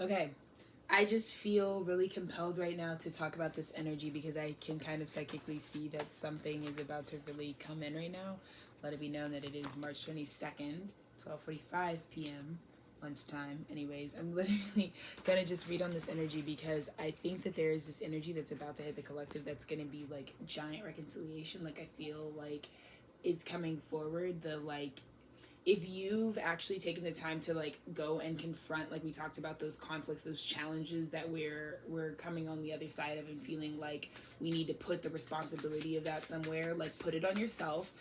Okay. I just feel really compelled right now to talk about this energy because I can kind of psychically see that something is about to really come in right now. Let it be known that it is March 22nd, 12:45 p.m. lunchtime. Anyways, I'm literally going to just read on this energy because I think that there is this energy that's about to hit the collective that's going to be like giant reconciliation. Like I feel like it's coming forward. The like if you've actually taken the time to like go and confront, like we talked about, those conflicts, those challenges that we're coming on the other side of, and feeling like we need to put the responsibility of that somewhere, like put it on yourself,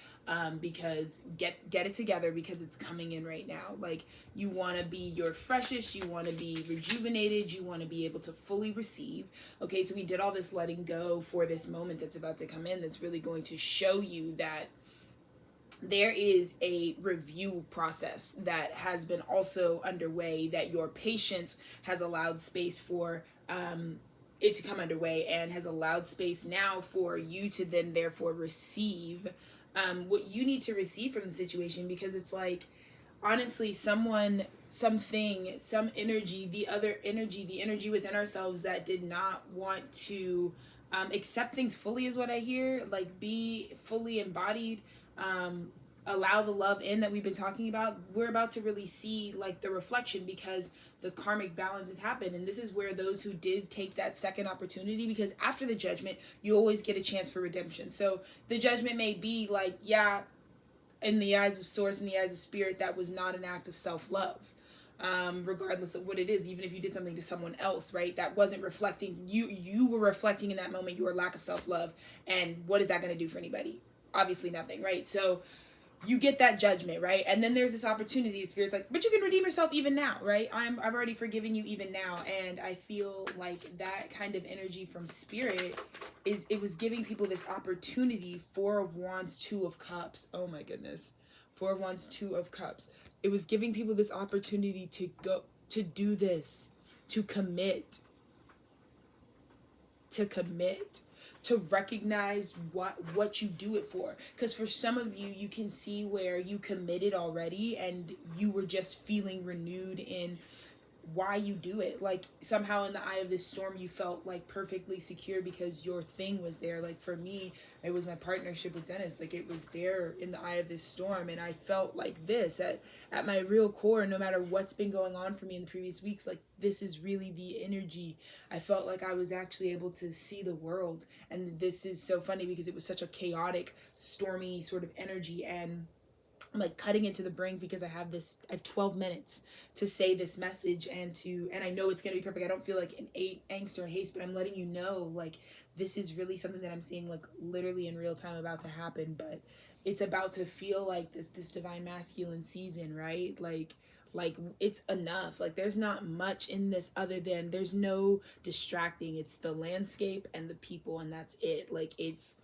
because get it together because it's coming in right now. Like you want to be your freshest, you want to be rejuvenated, you want to be able to fully receive. Okay, so we did all this letting go for this moment that's about to come in, that's really going to show you that there is a review process that has been also underway, that your patience has allowed space for it to come underway, and has allowed space now for you to then therefore receive what you need to receive from the situation. Because it's like, honestly, someone, something, some energy, the other energy, the energy within ourselves that did not want to accept things fully is what I hear. Like be fully embodied, um, allow the love in that we've been talking about. We're about to really see like the reflection, because the karmic balance has happened. And this is where those who did take that second opportunity, because after the judgment you always get a chance for redemption. So the judgment may be like, yeah, in the eyes of source, in the eyes of spirit, that was not an act of self-love. Regardless of what it is, even if you did something to someone else, right, that wasn't reflecting you, you were reflecting in that moment your lack of self-love. And what is that going to do for anybody? Obviously nothing, right? So you get that judgment, right? And then there's this opportunity. Spirit's like, but you can redeem yourself even now, right? I've already forgiven you even now. And I feel like that kind of energy from spirit is, it was giving people this opportunity. Four of Wands, Two of Cups. Oh my goodness. Four of Wands, Two of Cups. It was giving people this opportunity to go, to do this, to commit, to commit, to recognize what you do it for. Because for some of you, you can see where you committed already and you were just feeling renewed in why you do it. Like somehow in the eye of this storm you felt like perfectly secure because your thing was there. Like for me, it was my partnership with Dennis. Like it was there in the eye of this storm, and I felt like this at my real core, no matter what's been going on for me in the previous weeks. Like this is really the energy. I felt like I was actually able to see the world. And this is so funny because it was such a chaotic, stormy sort of energy, and I'm like cutting it to the brink because I have 12 minutes to say this message, and I know it's going to be perfect. I don't feel like an angst or haste, but I'm letting you know, like, this is really something that I'm seeing, like, literally in real time about to happen. But it's about to feel like this divine masculine season, right? Like it's enough. Like there's not much in this other than, there's no distracting. It's the landscape and the people, and that's it. Like it's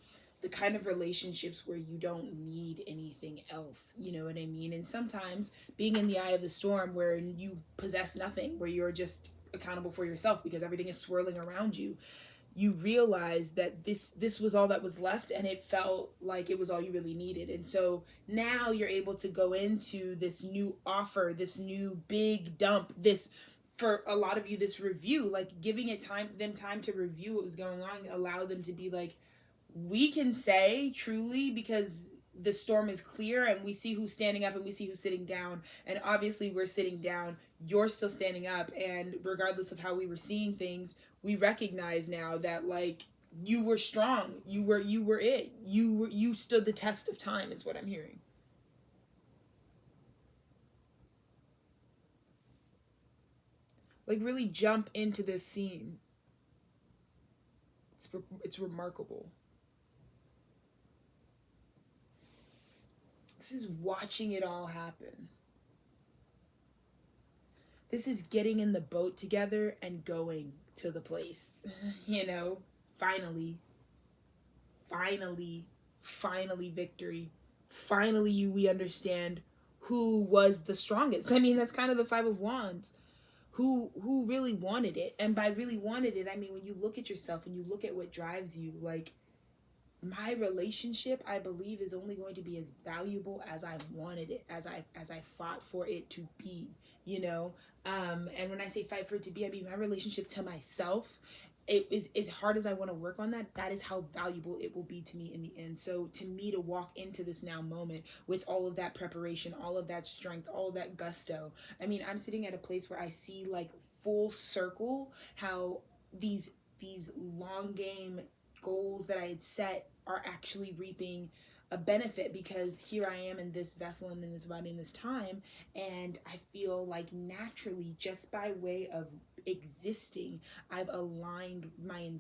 the kind of relationships where you don't need anything else, you know what I mean? And sometimes being in the eye of the storm where you possess nothing, where you're just accountable for yourself because everything is swirling around you, you realize that this was all that was left, and it felt like it was all you really needed. And so now you're able to go into this new offer, this new big dump, this, for a lot of you, this review, like giving it time to review what was going on, allow them to be like, we can say truly, because the storm is clear and we see who's standing up and we see who's sitting down, and obviously we're sitting down, you're still standing up, and regardless of how we were seeing things, we recognize now that like you were strong, you were it, you stood the test of time is what I'm hearing. Like really jump into this scene. It's remarkable. This is watching it all happen. This is getting in the boat together and going to the place. You know, finally, finally, finally victory. Finally, we understand who was the strongest. I mean, that's kind of the Five of Wands. Who really wanted it? And by really wanted it, I mean when you look at yourself and you look at what drives you, like my relationship, I believe, is only going to be as valuable as I wanted it, as I fought for it to be, you know. And when I say fight for it to be, I mean my relationship to myself. It is as hard as I want to work on that. That is how valuable it will be to me in the end. So to me, to walk into this now moment with all of that preparation, all of that strength, all of that gusto. I mean, I'm sitting at a place where I see like full circle how these long game goals that I had set are actually reaping a benefit, because here I am in this vessel and in this body in this time, and I feel like naturally, just by way of existing, I've aligned my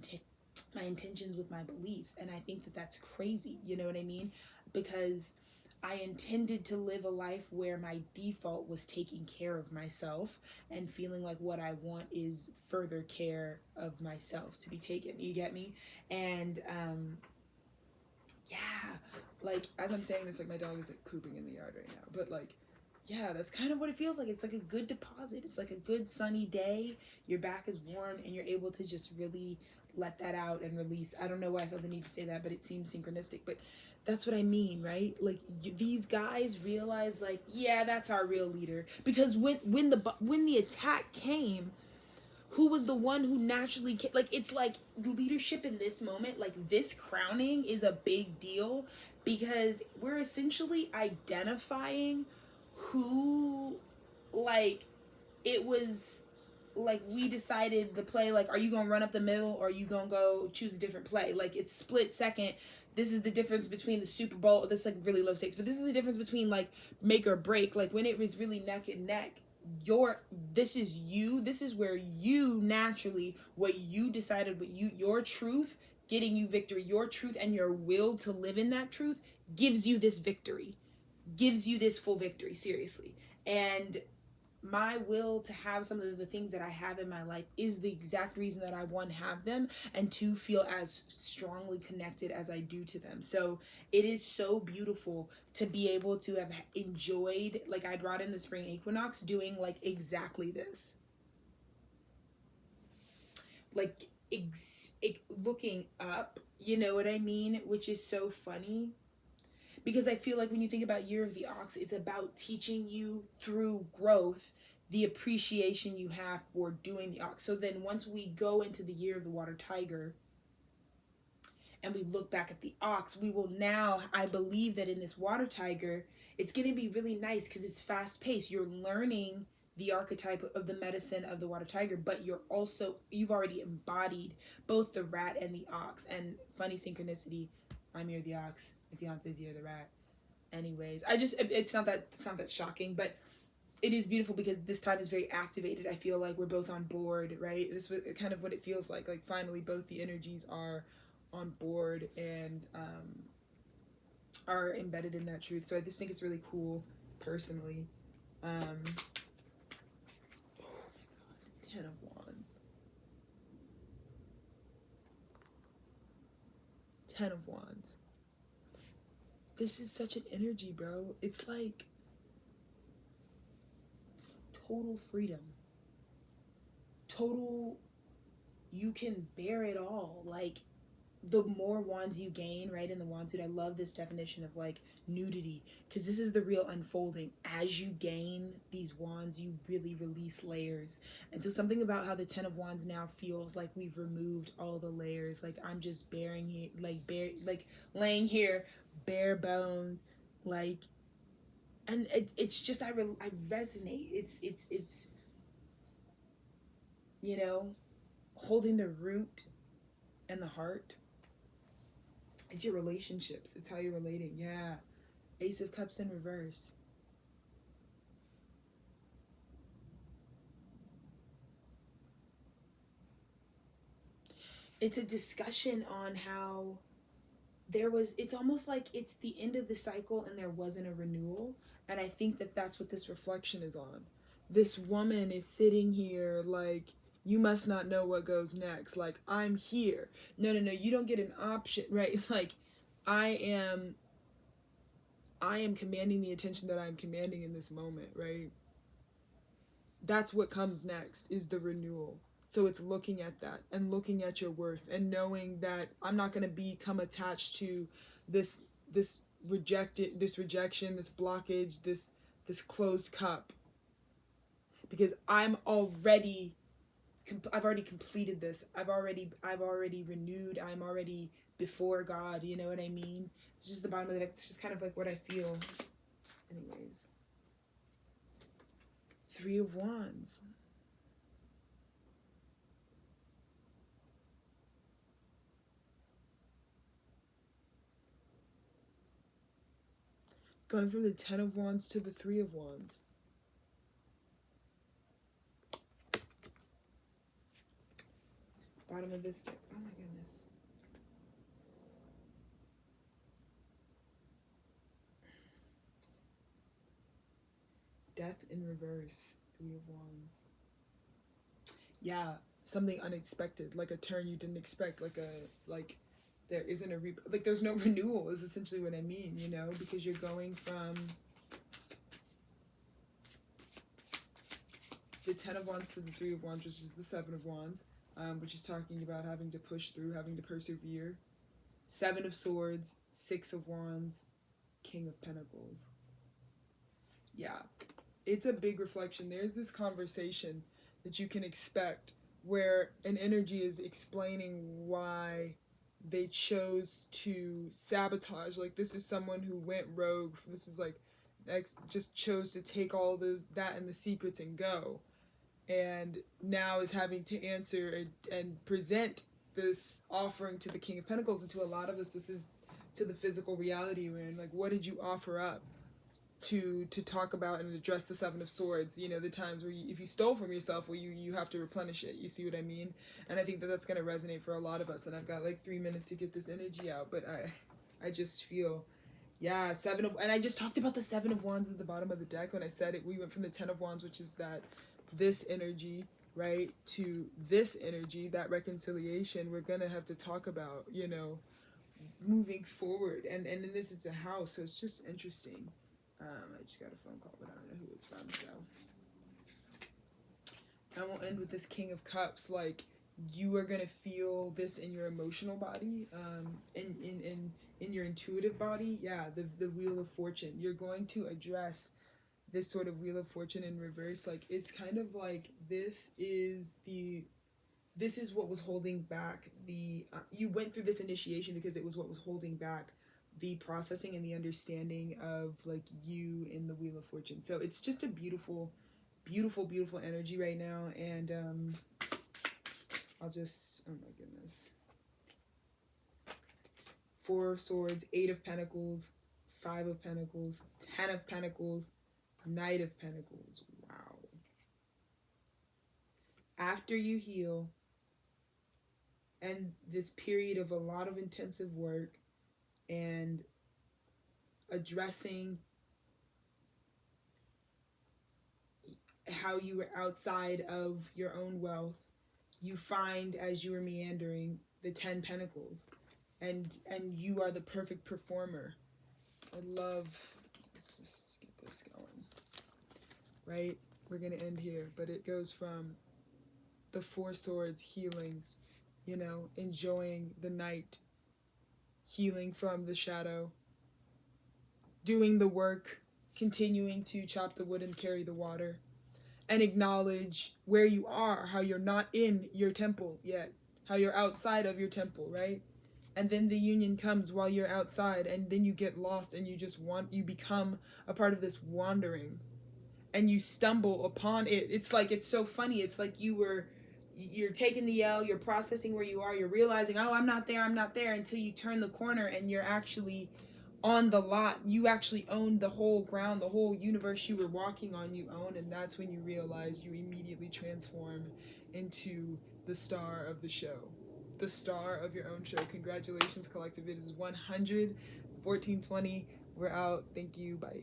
intentions with my beliefs, and I think that that's crazy. You know what I mean? Because I intended to live a life where my default was taking care of myself and feeling like what I want is further care of myself to be taken. You get me? And yeah, like as I'm saying this, like my dog is like pooping in the yard right now, but like yeah, that's kind of what it feels like. It's like a good deposit. It's like a good sunny day. Your back is warm and you're able to just really let that out and release. I don't know why I felt the need to say that, but it seems synchronistic. But that's what I mean, right? Like these guys realize, like, yeah, that's our real leader. Because when the attack came, who was the one who naturally came? Like, it's like leadership in this moment, like this crowning is a big deal, because we're essentially identifying who, like, it was like we decided the play, like, are you gonna run up the middle or are you gonna go choose a different play? Like, it's split second. This is the difference between the Super Bowl. This is like really low stakes, but this is the difference between like make or break. Like when it was really neck and neck, this is you. This is where you naturally, what you decided, what your truth getting you victory, your truth and your will to live in that truth gives you this victory, gives you this full victory, seriously. And my will to have some of the things that I have in my life is the exact reason that I, one, have them, and two, feel as strongly connected as I do to them. So it is so beautiful to be able to have enjoyed, like I brought in the spring equinox doing like exactly this. Like looking up, you know what I mean? Which is so funny, because I feel like when you think about Year of the Ox, it's about teaching you through growth the appreciation you have for doing the ox. So then once we go into the Year of the Water Tiger and we look back at the ox, we will now, I believe that in this water tiger, it's going to be really nice because it's fast paced. You're learning the archetype of the medicine of the water tiger, but you've already embodied both the rat and the ox. And funny synchronicity, I'm Year of the Ox, my fiance's Year of the Rat. Anyways, it's not that shocking, but it is beautiful because this time is very activated. I feel like we're both on board, right? This is kind of what it feels like. Like finally both the energies are on board and are embedded in that truth. So I just think it's really cool personally. Oh my god, 10 of Wands. 10 of Wands. This is such an energy, bro. It's like total freedom. Total, you can bear it all. Like, the more wands you gain, right, in the wand suit, I love this definition of like nudity, because this is the real unfolding. As you gain these wands, you really release layers. And so something about how the 10 of Wands now feels like we've removed all the layers. Like I'm just bearing here, like laying here bare bones, like, and it's just I resonate. It's you know, holding the root and the heart. It's your relationships. It's how you're relating. Yeah. Ace of Cups in reverse. It's a discussion on how it's almost like it's the end of the cycle and there wasn't a renewal. And I think that that's what this reflection is on. This woman is sitting here like, you must not know what goes next. Like, I'm here. No, you don't get an option, right? Like, I am commanding the attention that I'm commanding in this moment, right? That's what comes next, is the renewal. So it's looking at that and looking at your worth and knowing that I'm not going to become attached to this this rejection, this blockage, this closed cup, because I've already completed this. I've already renewed. I'm already before God, you know what I mean? It's just the bottom of the deck. It's just kind of like what I feel. Anyways. 3 of Wands. Going from the 10 of Wands to the 3 of Wands. Bottom of this deck. Oh my goodness. Death in reverse. 3 of Wands. Yeah, something unexpected, like a turn you didn't expect, like there isn't a like there's no renewal is essentially what I mean, you know, because you're going from the 10 of Wands to the 3 of Wands, which is the 7 of Wands, which is talking about having to push through, having to persevere. 7 of Swords, 6 of Wands, King of Pentacles. Yeah, it's a big reflection. There's this conversation that you can expect where an energy is explaining why they chose to sabotage. Like, this is someone who went rogue. This is like just chose to take all that and the secrets and go, and now is having to answer and present this offering to the King of Pentacles. And to a lot of us, this is to the physical reality we're in. Like, what did you offer up to talk about and address the 7 of Swords? You know, the times where if you stole from yourself, well, you have to replenish it. You see what I mean? And I think that that's going to resonate for a lot of us. And I've got like 3 minutes to get this energy out, but I just feel, yeah, and I just talked about the 7 of Wands at the bottom of the deck when I said it. We went from the 10 of Wands, which is this energy, right, to this energy, that reconciliation. We're gonna have to talk about, you know, moving forward, and in this, it's a house, so it's just interesting. I just got a phone call, but I don't know who it's from. So I will end with this King of Cups. Like, you are gonna feel this in your emotional body, in your intuitive body. Yeah, the Wheel of Fortune. You're going to address this sort of Wheel of Fortune in reverse. Like, it's kind of like this is what was holding back you went through this initiation because it was what was holding back the processing and the understanding of like you in the Wheel of Fortune. So it's just a beautiful, beautiful, beautiful energy right now. And I'll just, oh my goodness. 4 of Swords, 8 of Pentacles, 5 of Pentacles, 10 of Pentacles, Knight of Pentacles. Wow. After you heal, and this period of a lot of intensive work and addressing how you were outside of your own wealth, you find, as you were meandering, the 10 Pentacles, and you are the perfect performer. Let's just get this going, right? We're gonna end here, but it goes from the 4 Swords, healing, you know, enjoying the night, healing from the shadow, doing the work, continuing to chop the wood and carry the water, and acknowledge where you are, how you're not in your temple yet, how you're outside of your temple, right? And then the union comes while you're outside, and then you get lost, and you become a part of this wandering, and you stumble upon it. It's like, it's so funny. It's like you're taking the L, you're processing where you are, you're realizing, oh, I'm not there, until you turn the corner and you're actually on the lot. You actually own the whole ground, the whole universe you were walking on, you own. And that's when you realize you immediately transform into the star of the show, the star of your own show. Congratulations, collective. It is 100, 1420. We're out. Thank you. Bye.